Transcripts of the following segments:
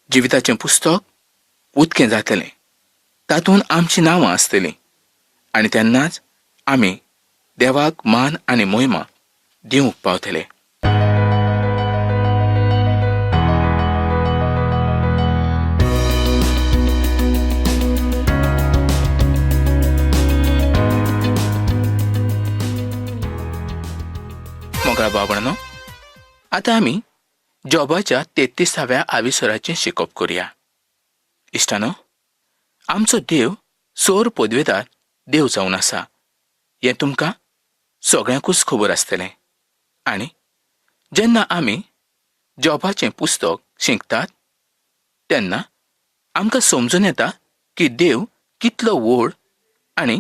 जिविताचें पुस्तक उक्तें जातलें, तातूंत आमचीं नांवां आसतलीं आनी तेन्नाच आमी देवाक मान आनी मोहिमा दिवंक पावतले. मोगळा बाबणानो, आतां आमी जॉबाच्या 33व्या आविसराचें शिकोप करुया. इश्टानो, आमचो देव सोर पदवेदार देव जावन आसा हें तुमकां सगळ्यांकूच खबर आसतलें. आनी जेन्ना आमी जॉबाचें पुस्तक शिकतात तेन्ना आमकां समजून येता की देव कितलो व्हड आनी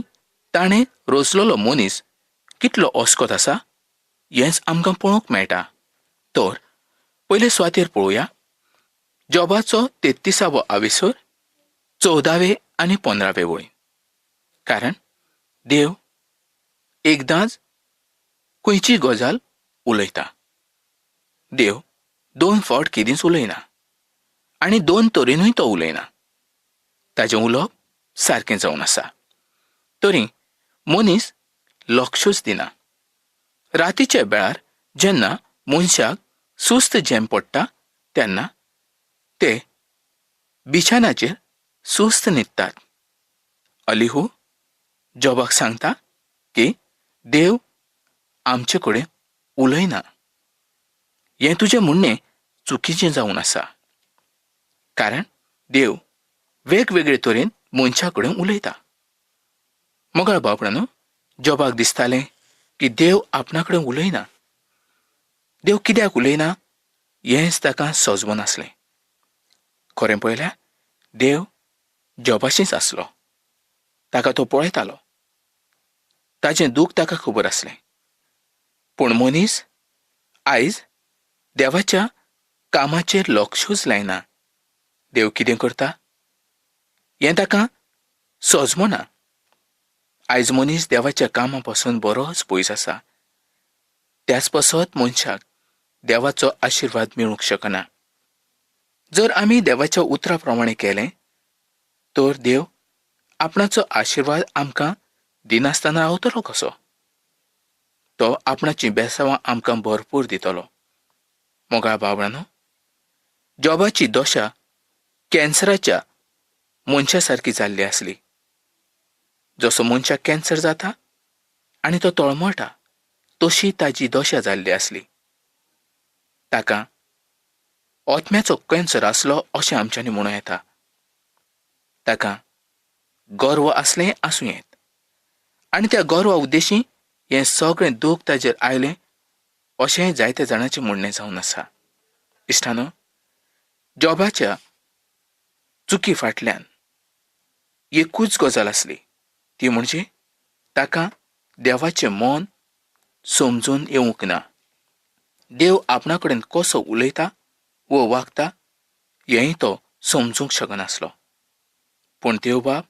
ताणें रचलोलो मनीस कितलो ओस्कोत आसा हेंच आमकां पळोवंक मेळटा. तर पयले सुवातेर पळोवया जॉबाचो 33वो आविसर 14 आनी 15 वळी. कारण देव एकदांच खंयची गजाल उलयता. देव 2 फावट केदींच उलयना आनी 2 तरेनूय तो उलयना. ताचें उलोवप सारकें जावन आसा. तरी मनीस लक्षूच दिना. रातीच्या वेळार जेन्ना मनशाक सुस्त जेम पडटा तेन्ना ते बिछानाचेर सुस्त न्हिदतात. अलिहू जॉबाक सांगता की देव आमचे कडेन उलयना. हें तुजें म्हणणें चुकीचें जावन आसा. कारण देव वेगवेगळे तरेन मनशा कडेन उलयता. मोगळा बाबणानो, जॉबाक दिसतालें की देव आपणा कडेन उलयना. देव कित्याक उलयना हेंच ताका समजूं नासलें. खरें पळयल्यार देव जॉबाशींच आसलो. ताका तो पळयतालो. ताचें दूख ताका खबर आसलें. पूण मनीस आयज देवाच्या कामाचेर लक्षूच लायना. देव कितें करता हें ताका समजना. आयज मनीस देवाच्या कामा पासून बरोच पयस आसा. त्याच पासत मनशाक देवाचो आशिर्वाद मेळूंक शकना. जर आमी देवाच्या उतरा प्रमाणें केलें तर देव आपणाचो आशिर्वाद आमकां दिनासतना रावतलो कसो? तो आपणाची बेसांवां आमकां भरपूर दितलो. मोगळा बाबणानो, जॉबाची दशा कॅन्सराच्या मनशा सारकी जाल्ली आसली. जसो मनशाक कॅन्सर जाता आनी तो तळमळटा तशी ताची दशा जाल्ली आसली. ताका ओंतम्याचो कॅन्सर आसलो अशें आमच्यांनी म्हणूं येता. ताका गर्व आसलें आसूं येत आनी त्या गर्वा उद्देशीं हें सगळें दूख ताचेर आयलें अशेंय जायत्या जाणांचें म्हणणें जावन आसा. इश्टानो, जॉबाच्या चुकी फाटल्यान एकूच गजाल आसली, ती म्हणजे ताका देवाचें मन समजून येवंक ना. देव आपणा कडेन कसो उलयता व वागता हेंय तो समजूंक शकनासलो. पूण देव बाब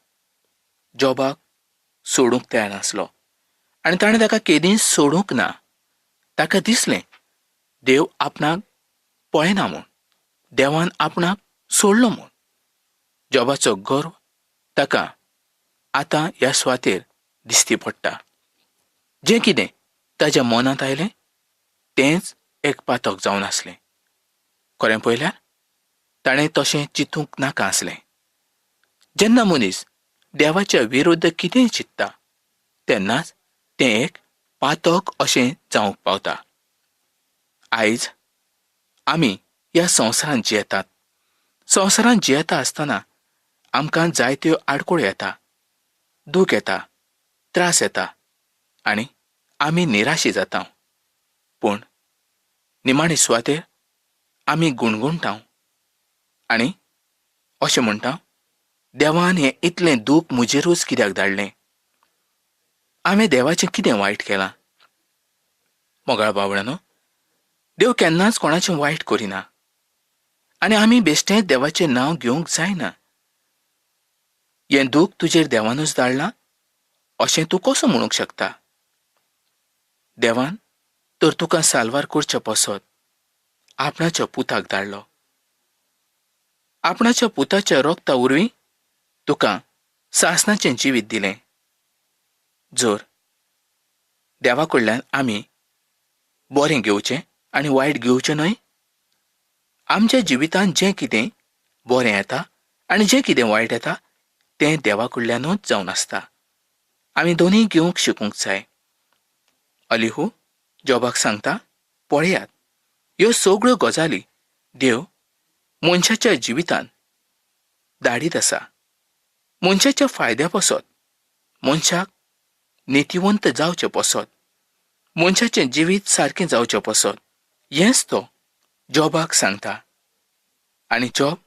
जॉबाक सोडूंक तयार नासलो आनी ताणें ताका केदींच सोडूंक ना. ताका दिसलें देव आपणाक पळयना म्हूण, देवान आपणाक सोडलो म्हूण. जॉबाचो गर्व ताका आतां ह्या सुवातेर दिश्टी पडटा. जें कितें ताच्या मनांत आयलें तेंच एक पातक जावन आसलें. खरें पळयल्यार ताणें तशें चिंतूंक नाका आसलें. जेन्ना मनीस देवाच्या विरुद्ध कितेंय चिंत्ता तेन्नाच तें एक पातक अशें जावंक पावता. आयज आमी ह्या संवसारांत जियेतात. संवसारांत जियेता आसतना आमकां जायत्यो आडखळी येता, दूख येता, त्रास येता आनी आमी निराशी जाता. पूण निमाणे सुवातेर आमी गुणगुणटाव आनी अशें म्हणटा, देवान हें इतलें दूख म्हजेरूच कित्याक धाडलें? हांवें देवाचें कितें वायट केलां? मोगळा बाबणानो, देव केन्नाच कोणाचें वायट करिना आनी आमी बेश्टेच देवाचें नांव घेवंक जायना. हें दूख तुजेर देवानूच धाडलां अशें तूं कसो म्हणूंक शकता? देवान तर तुका साल्वार करचे पासत आपणाच्या पुताक धाडलो. आपणाच्या पुताच्या रोगता उरवीं तुका सासणाचें जिवीत दिलें. जर देवा कडल्यान आमी बरें घेवचें आनी वायट घेवचें न्हय. आमच्या जिवितांत जें कितें बरें येता आनी जें कितें वायट येता तें देवा कडल्यानूच जावन आसता. आमी दोनीय घेवंक शिकूंक जाय. अलिहू जॉबाक सांगता, पळयात, ह्यो सगळ्यो गजाली देव मनशाच्या जिवितांत धाडीत आसा. मनशाच्या फायद्या पासत, मनशाक नितीवंत जावचे पासत, मनशाचें जिवीत सारकें जावचें पासत हेंच तो जॉबाक सांगता. आनी जॉब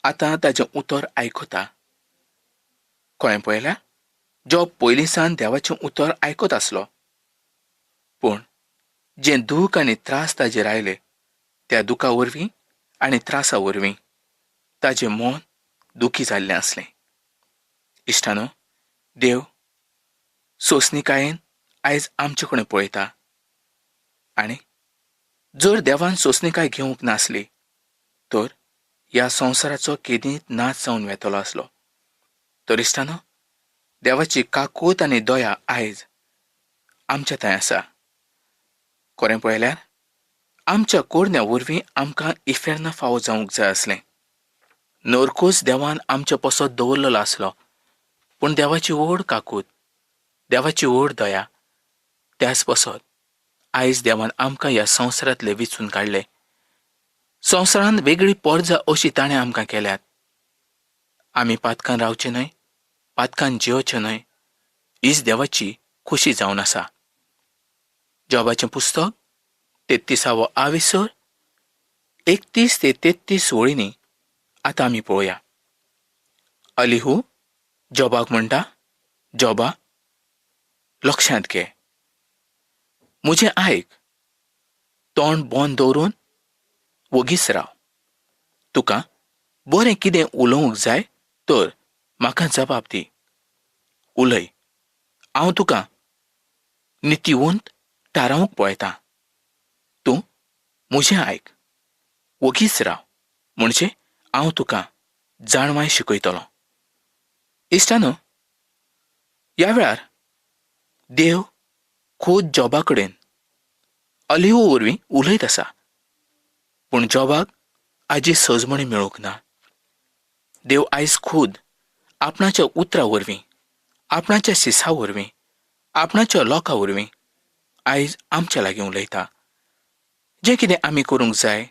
आतां ताचें उतर आयकता. कळ्ळें पळयल्यार जॉब पयलींसान देवाचें उतर आयकत आसलो. पूण जें दूख आनी त्रास ताजेर आयले त्या दुखा वरवीं आनी त्रासा वरवीं ताजें मन दुखी जाल्लें आसलें. इश्टानो, देव सोंसणीकायेन आयज आमचे कडेन पळयता. आनी जर देवान सोंसणीकाय घेवंक नासली तर ह्या संवसाराचो केदींच नाश जावन वेतलो आसलो. तर इश्टानो, देवाची काकूट आनी दया आयज आमच्या थंय आसा. खरें पळयल्यार आमच्या कोडण्या वरवीं आमकां इफेर्न फावो जावंक जाय आसलें. नरकूच देवान आमच्या पसत दवरलेलो आसलो. पूण देवाची व्हड काकूट, देवाची व्हड दया, त्याच पसत आयज देवान आमकां ह्या संवसारांतले वेंचून काडले. संवसारांत वेगळी पर्जा अशी ताणें आमकां केल्यात. आमी पातकान रावचें न्हय, पातकान जियोचें न्हय, हीच देवाची खुशी जावन आसा. जॉबाचें पुस्तक 33 आविसर 31 ते 33 वळींनी आतां आमी पळोवया. अलिहू जॉबाक म्हणटा, जॉबा, लक्षांत घे, म्हजें आयक, तोंड बंद दवरून वगीच राव. तुका बरें कितें उलोवंक जाय तर म्हाका जबाब दी. उलय, हांव तुका नितीवंत थारावंक पळयतां. तूं म्हजें आयक, वगीच राव, म्हणजे हांव तुका जाणवाय शिकयतलों. इश्टानो, ह्या वेळार देव खूद जॉबा कडेन अलिहू वरवीं उलयत आसा. पूण जॉबाक हाजी सजमणी मेळूंक ना. देव आयज खूद आपणाच्या उतरा वरवीं, आपणाच्या सिसा वरवीं, आपणाच्या लोकां वरवीं आयज आमच्या लागीं उलयता. जें कितें आमी करूंक जाय,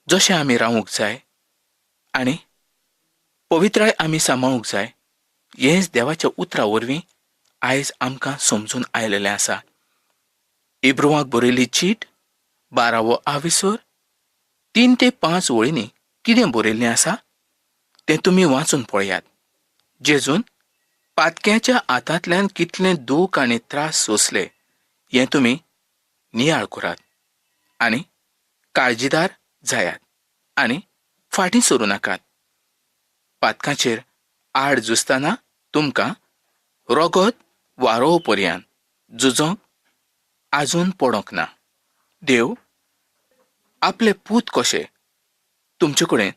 जशें आमी रावूंक जाय आनी पवित्राय आमी सांबाळूंक जाय, हेंच देवाच्या उतरा वरवीं आयज आमकां समजून आयलेलें आसा. इब्रुवांक बरयल्ली चीट 12 आविसर 3 ते 5 वळींनी कितें बरयल्लें आसा तें तुमी वाचून पळयात. जेजून पातक्याच्या हातांतल्यान कितलें दूख आनी त्रास सोंसले हें तुमी नियाळ करात. आनी काळजीदार जायात आनी फाटीं सरूं नाकात. पातकाचेर आड झुजतना तुमकां रगत वारोव पर्यंत झुजोंक आजून पडोंक ना. देव आपले पूत कशें तुमचे कडेन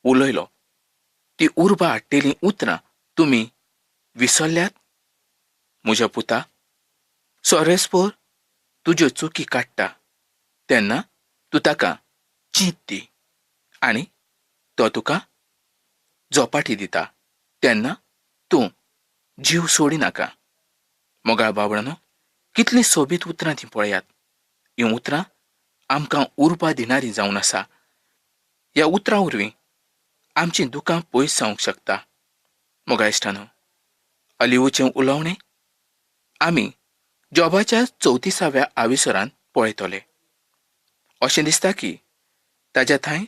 उलयलो, ती उर्बा हाडटेलीं उतरां तुमी विसरल्यात. म्हज्या पुता, सोरेस्पोर तुज्यो चुकी काडटा तेन्ना तूं ताका चीत दी आनी तो तुका झोपाटी दिता तेन्ना तूं जीव सोडिनाका. मोगाळ बाबडांनो, कितलीं सोबीत उतरां तीं पळयात. हीं उतरां आमकां उर्बा दिनारी जावन आसा. ह्या उतरां वरवीं आमचीं दुकां पयस जावंक शकता. मोगाळ इश्टानो, अलिहूचें उलोवणें आमी जॉबाच्या 34व्या आविसरांत पळयतले. अशें दिसता की ताच्या थंय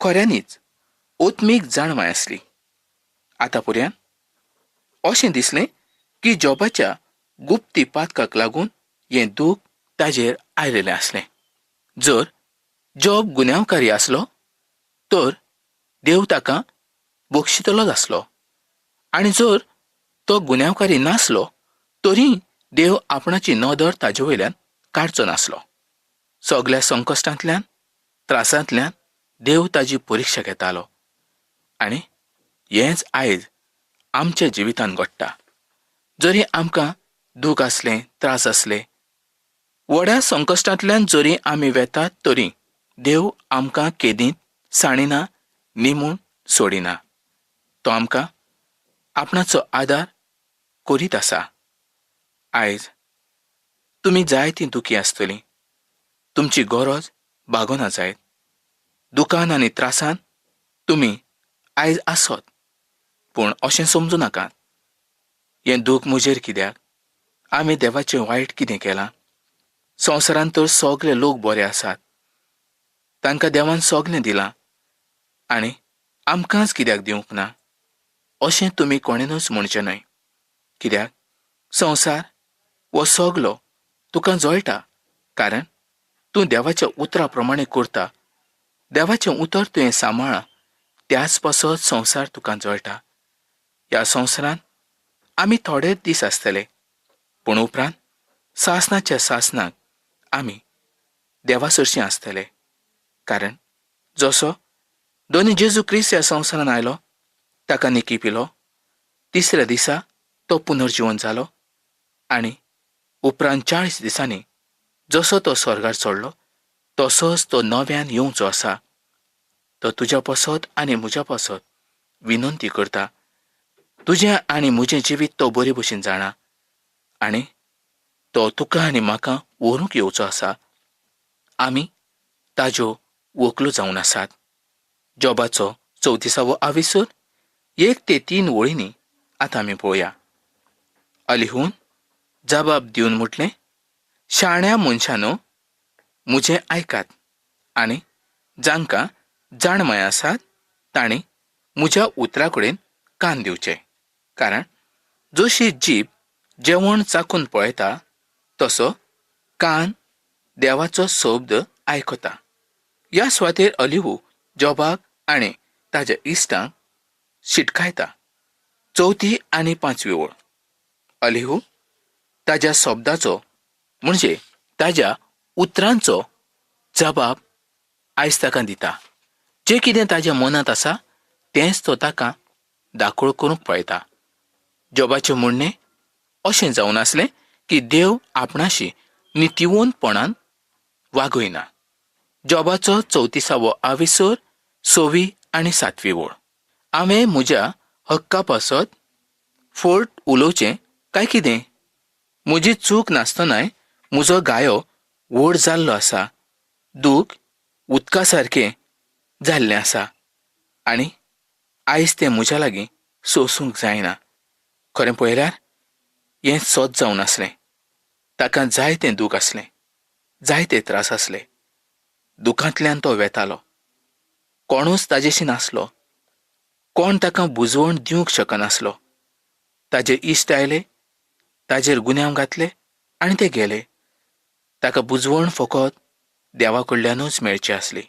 खऱ्यांनीच ओत्मीक जाणवाय आसली. आतां पर्यंत अशें दिसलें की जॉबाच्या गुप्ती पातकाक लागून हें दूख ताजेर आयलेलें आसलें. जर जॉब गुन्यांवकारी आसलो तर देव ताका बक्षितलोच आसलो. आनी जर तो गुन्यांवकारी नासलो तरी देव आपणाची नदर ताजे वयल्यान काडचो नासलो. सगळ्या संकश्टांतल्यान, त्रासांतल्यान देव ताजी परीक्षा घेतालो. आनी हेंच आयज आमच्या जिवितांत घडटा. जरी आमकां दूख असलें, त्रास असले, व्हड्या संकश्टांतल्यान जरी आमी वेतात, तरी देव आमकां केदींत साणिना, निमून सोडिना. तो आमकां आपणाचो आदार करीत आसा. आयज तुमी जायतीं दुखी आसतलीं. तुमची गरज भागोना जायत. दुखान आनी त्रासान तुमी आयज आसत. पूण अशें समजूं नाकात, हें दूख म्हजेर कित्याक? आमी देवाचें वायट कितें केलां? संवसारांत तर सगळे लोक बरे आसात. तांकां देवान सगळें दिलां, आनी आमकांच कित्याक दिवंक ना? अशें तुमी कोणेनूच म्हणचें न्हय. कित्याक संवसार वो सगलो तुका जळटा, कारण तूं देवाच्या उतरा प्रमाणें करता. देवाचें उतर तुवें सांबाळ्ळां, त्याच पासत संवसार तुका जळटा. ह्या संवसारांत आमी थोडेच दीस आसतले, पूण उपरांत सासणाच्या सासणाक आमी देवा सरशीं आसतले. कारण जसो दोनी जेजू क्रिस्त ह्या संवसारांत आयलो, ताका निकी पिलो, तिसऱ्या दिसा तो पुनर्जीवन जालो, आनी उपरांत 40 दिसांनी जसो तो स्वर्गार चडलो, तसोच तो नव्यान येवचो आसा. तो तुज्या पासत आनी म्हज्या पासत विनंती करता. तुजें आनी म्हजें जिवीत तो बरे भशेन जाणा, आनी तो तुका आनी म्हाका व्हरूंक येवचो आसा. आमी ताज्यो व्हंकलो जावन आसात. जॉबाचो 34वो आविसूर 1 ते 3 वळींनी आतां आमी पळोवया. अलिहून जबाब दिवन म्हटलें, शाण्या मनशानो, म्हजें आयकात, आनी जांकां जाणमय आसात तांणी म्हज्या उतरा कडेन कान दिवचे. कारण जशी जीब जेवण चाखून पळयता, तसो कान देवाचो शब्द आयकता. ह्या सुवातेर अलिहू जॉबाक आनी ताज्या इश्टांक शिटकायता. 4थी आनी 5वी ओळ. अलिहू ताज्या शब्दाचो म्हणजे ताज्या उतरांचो जबाब आयज ताका दिता. जें कितें ताज्या मनांत आसा तेंच तो ताका दाखोळ करूंक पळयता. जॉबाचें म्हणणें अशें जावन आसलें की देव आपणाशी नितिवंतपणान वागयना. जॉबाचो 34वो आविसूर 6वी आनी 7वी ओळ. हांवें म्हज्या हक्का पासत फोट उलोवचें काय कितें? म्हजी चूक नासतनाय म्हजो गायो व्हड जाल्लो आसा. दूख उदका सारकें जाल्लें आसा, आनी आयज तें म्हज्या लागीं सोंसूंक जायना. खरें पळयल्यार हें सत जावन आसलें. ताका जायतें दूख आसलें, जायते त्रास आसले. दुखांतल्यान तो वेतालो. कोणूच ताजेशी नासलो. कोण ताका बुजवण दिवंक शकनासलो. ताजे इश्ट आयले, ताजेर गुन्यांव घातले, आनी ते गेले. ताका बुजवण फकत देवा कडल्यानूच मेळची आसली.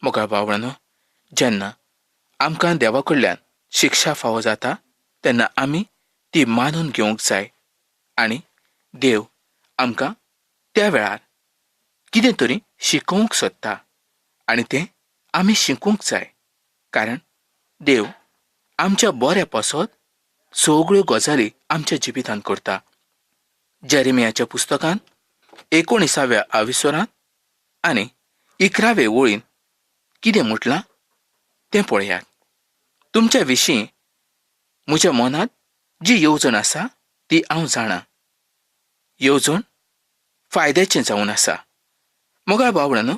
मोगा भावडांनो, जेन्ना आमकां देवा कडल्यान शिक्षा फावो जाता, तेन्ना आमी ती मानून घेवंक जाय. आनी देव आमकां त्या वेळार कितें तरी शिकोवंक सोदता, आनी तें आमी शिकूंक जाय. कारण देव आमच्या बऱ्या पासत सगळ्यो गजाली आमच्या जिवितांत करता. जेरेमियाच्या पुस्तकांत 19व्या आविसुरांत आनी 11वे वळीन कितें म्हटलां तें पळयात. तुमच्या विशीं म्हज्या मनांत जी येवजण आसा ती हांव जाणां. येवजण फायद्याचें जावन आसा. मोगा भावडांनो,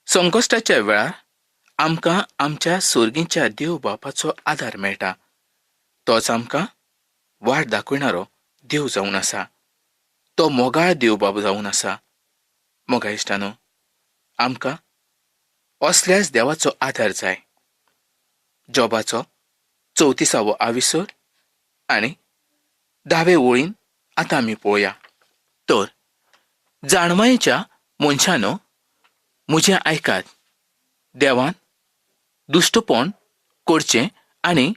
संकश्टाच्या वेळार आमकां आमच्या सुर्गीच्या देव बापाचो आदार मेळटा. तोच आमकां वाट दाखयणारो देव जावन आसा. तो मोगाळ देव बाब जावन आसा. मोगा इश्टानो, आमकां असल्याच देवाचो आदार जाय. जॉबाचो 34वो आविसूर आनी 10वे वळीन आतां आमी पळोवया. तर जाणवायेच्या मनशानो, म्हजें आयकात. देवान दुश्टपण करचें आनी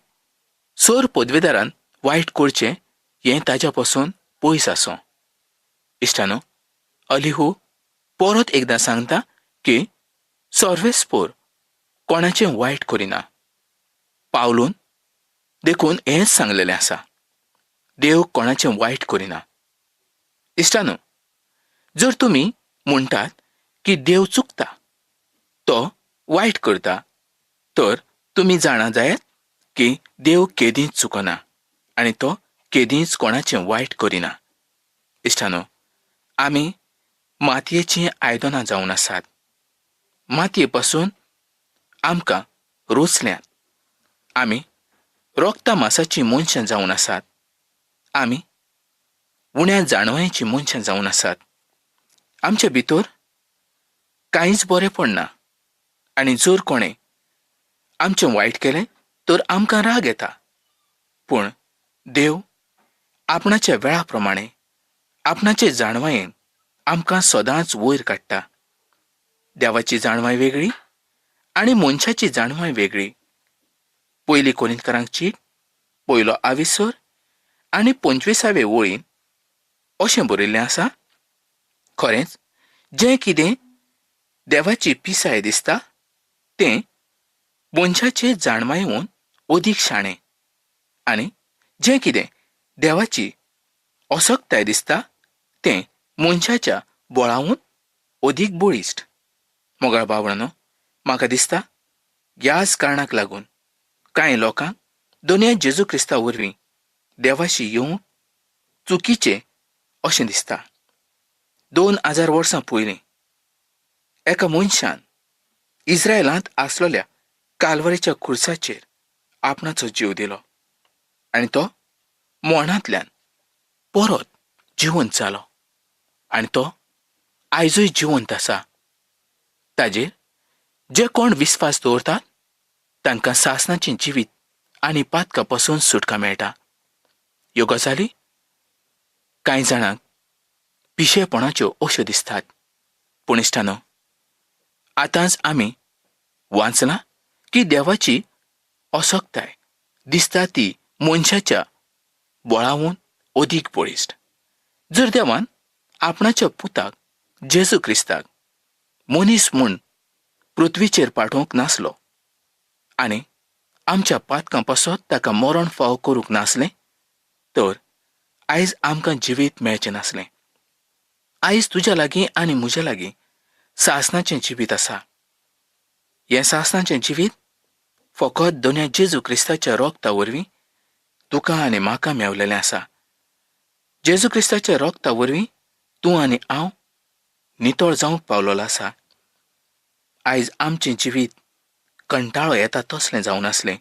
सर पदवेदारान वायट करचें हें ताज्या पासून पयस आसूं. इश्टानो, अलिहू परत एकदां सांगता की सर्वेस्पोर कोणाचें वायट करिना. पावलून देखून हेंच सांगलेलें आसा, देव कोणाचें वायट करिना. इश्टानो, जर तुमी म्हणटात की देव चुकता, तो वायट करता, तर तुमी जाणा जायात की देव केदींच चुकना आनी तो केदींच कोणाचें वायट करिना. इश्टानो, आमी मातयेचीं आयदनां जावन आसात. मातये पासून आमकां रोचल्यांत. आमी रोक्ता मांसाचीं मनशां जावन आसात. आमी उण्या जाणवायेचीं मनशां जावन आसात. आमचे भितर कांयच बरेंपण ना आनी जर कोणें आमचें वायट केलें तर आमकां राग येता. पूण देव आपणाच्या वेळा प्रमाणें आपणाचे जाणवायेन आमकां सदांच वयर काडटा. देवाची जाणवाय वेगळी आनी मनशाची जाणवाय वेगळी. पयली कोरिंथकारांक चीट 1 आनी 25 वळीन अशें बरयल्लें आसा, खरेंच जें कितें देवाची पिसाय दिसता तें मनशाचे जाणवायेन अदीक शाणें, आनी जें कितें देवाची असक्ताय दिसता तें मनशाच्या बळावून अदीक बळिश्ट. मोगाळ भावणानो, म्हाका दिसता ह्याच कारणाक लागून कांय लोकांक दोनया जेजू क्रिस्ता वरवीं देवाशी येवंक चुकीचें अशें दिसता. 2000 वर्सां पयलीं एका मनशान इस्रायलांत आसलेल्या काल्वरीच्या खुर्साचेर आपणाचो जीव दिलो आनी तो मरणांतल्यान परत जिवंत जालो आनी तो आयजूय जिवंत आसा. ताजेर जे कोण विस्वास दवरतात तांकां सासणाचें जिवीत आनी पातका पासून सुटका मेळटा. ह्यो गजाली कांय जाणांक पिशेपणाच्यो अश्यो दिसतात. पूण इश्टानो, आतांच आमी वाचलां की देवाची असक्ताय दिसता ती मनशाच्या बळावून अदीक बळिश्ट. जर देवान आपणाच्या पुताक जेजू क्रिस्ताक मनीस म्हूण पृथ्वीचेर पाठोवंक नासलो आनी आमच्या पातकां पासत ताका मरण फावो करूंक नासलें, तर आयज आमकां जिवीत मेळचें नासलें. आयज तुज्या लागीं आनी म्हज्या लागीं सासणाचें जिवीत आसा. हें सासणाचें जिवीत फकत दोनया जेजू क्रिस्ताच्या रोगता वरवीं तुका आनी म्हाका मेवलेलें आसा. जेजू क्रिस्ताच्या रोगता वरवीं तूं आनी हांव नितळ जावंक पावलोलो आसा. आयज आमचें जिवीत कंटाळो येता तसलें जावन आसलें.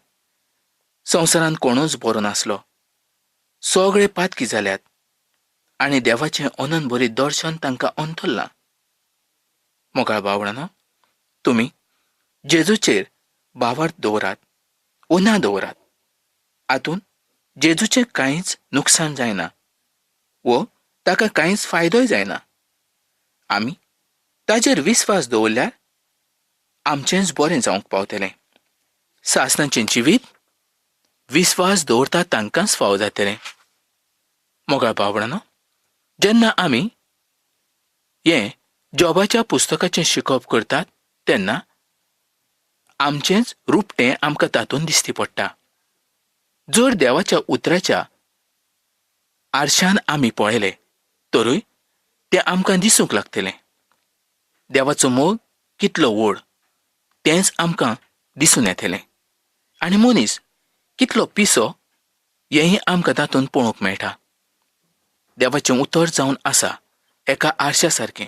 संवसारांत कोणूच बरो नासलो. सगळे पातकी जाल्यात आनी देवाचें अनंतभरीत दर्शन तांकां अंतरलां. मोगाळ भावणानो, तुमी जेजूचेर बावार्थ दवरात वो ना दवरात, हातूंत जेजूचें कांयच नुकसाण जायना वो ताका कांयच फायदोय जायना. आमी ताजेर विस्वास दवरल्यार आमचेंच बरें जावंक पावतलें. सासणाचें जिवीत विस्वास दवरता तांकांच फावो जातलें. मोगाळ भावणानो, जेन्ना आमी हें जॉबाच्या पुस्तकाचें शिकप करतात तेन्ना आमचेंच रुपटें आमकां तातूंत दिश्टी पडटा. जर देवाच्या उतराच्या आरशान आमी पळयलें तरूय तें आमकां दिसूंक लागतलें. देवाचो मोग कितलो व्हड तेंच आमकां दिसून येतलें आनी मनीस कितलो पिसो हेंय आमकां तातूंत पळोवंक मेळटा. देवाचें उतर जावन आसा एका आरशा सारकें.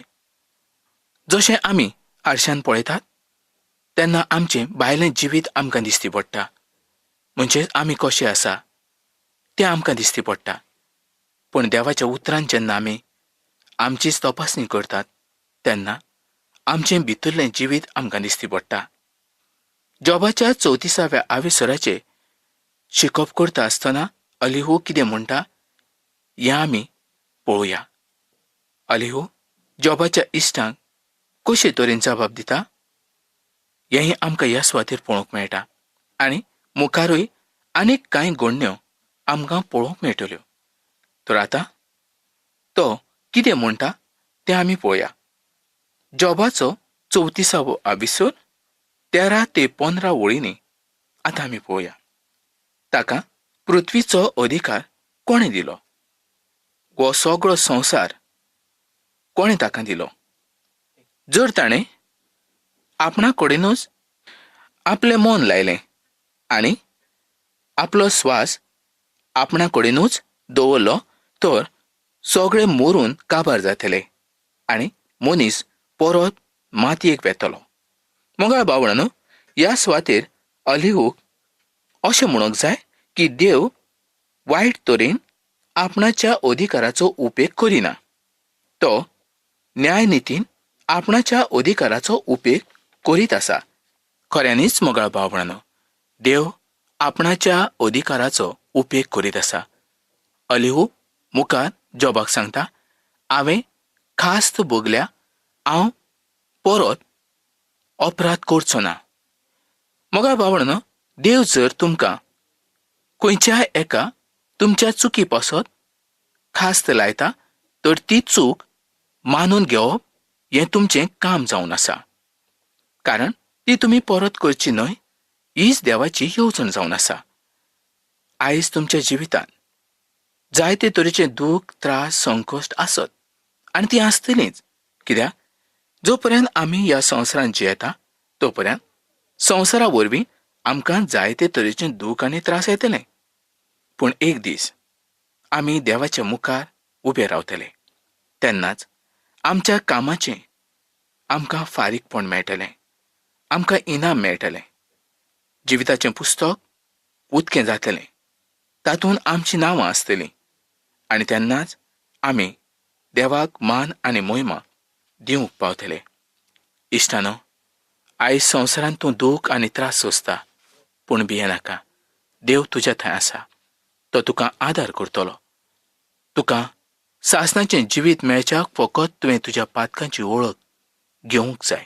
जशें आमी आरशान पळयतात तेन्ना आमचें भायलें जिवीत आमकां दिश्टी पडटा, म्हणजे आमी कशे आसा तें आमकां दिश्टी पडटा. पूण देवाच्या उतरांत जेन्ना आमी आमचीच तपासणी करतात तेन्ना आमचें भितरलें जिवीत आमकां दिश्टी पडटा. जॉबाच्या 34व्या आविसराचें शिकप करता आसतना अलिहू कितें म्हणटा हें आमी पळोवया. अलिहू जॉबाच्या इश्टांक कशे तरेन जबाब दिता हेंय आमकां ह्या सुवातेर पळोवंक मेळटा आनी मुखारूय आनीक कांय घडण्यो आमकां पळोवंक मेळटल्यो. तर आतां तो कितें म्हणटा तें आमी पळोवया. जॉबाचो 34वो आविसर 13 ते 15 ओळींनी आतां आमी पळोवया. ताका पृथ्वीचो अधिकार कोणे दिलो? हो सगळो संवसार कोणे ताका दिलो? जर ताणें आपणा कडेनूच आपलें मन लायलें आनी आपलो स्वास आपणा कडेनूच दवरलो तर सगळें मोरून काबार जातले आनी मनीस परत मातयेक वेतलो. मोगाळ भावंडांनो, ह्या सुवातेर अलिहूक अशें म्हणूंक जाय की देव वायट तरेन आपणाच्या अधिकाराचो उपेग करिना. तो न्यायनितीन आपणाच्या अधिकाराचो उपेग करीत आसा. खऱ्यांनीच मोगाळ भावंडांनो, देव आपणाच्या अधिकाराचो उपेग करीत आसा. अलिहू मुखार जॉबाक सांगता, हांवें खास्त भोगल्या, हांव परत अपराध करचो ना. मोगाळ भावंडांनो, देव जर तुमकां खंयच्याय एका तुमच्या चुकी पासत खास्त लायता तर ती चूक मानून घेवप हें तुमचें काम जावन आसा. कारण ती तुमी परत करची न्हय, हीच देवाची येवजण जावन आसा. आयज तुमच्या जिवितांत जायते तरेचे दूख, त्रास, संकश्ट आसत आनी ती आसतलींच. कित्याक जो पर्यंत आमी ह्या संवसारांत जियेता तो पर्यंत संवसारा वरवीं आमकां जायते तरेचे दूख आनी त्रास येतले. पूण एक दीस आमी देवाच्या मुखार उबे रावतले. तेन्नाच आमच्या कामाचें आमकां फारीकपण मेळटलें, आमकां इनाम मेळटलें. जिविताचें पुस्तक उक्तें जातलें, तातूंत आमचीं नांवां आसतलीं आनी तेन्नाच आमी देवाक मान आनी महिमा दिवंक पावतले. इश्टानो, आयज संवसारांत तूं दूख आनी त्रास सोंसता, पूण भियेनाका. देव तुज्या थंय आसा. तो तुका आदार करतलो. तुका सासणाचें जिवीत मेळच्याक फकत तुवें तुज्या पातकांची वळख घेवंक जाय,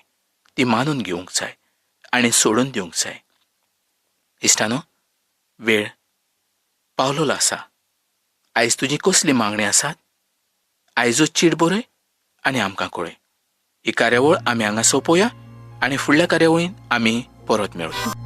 ती मानून घेवंक जाय आनी सोडून दिवंक जाय. इश्टानो, वेळ पावलोलो आसा. आयज तुजी कसली मागणी आसात? आयजूच चीट बरय आनी आमकां कळय. ही कार्यावळ आमी हांगा सोंपोवया आनी फुडल्या कार्यावळींत आमी परत मेळुया.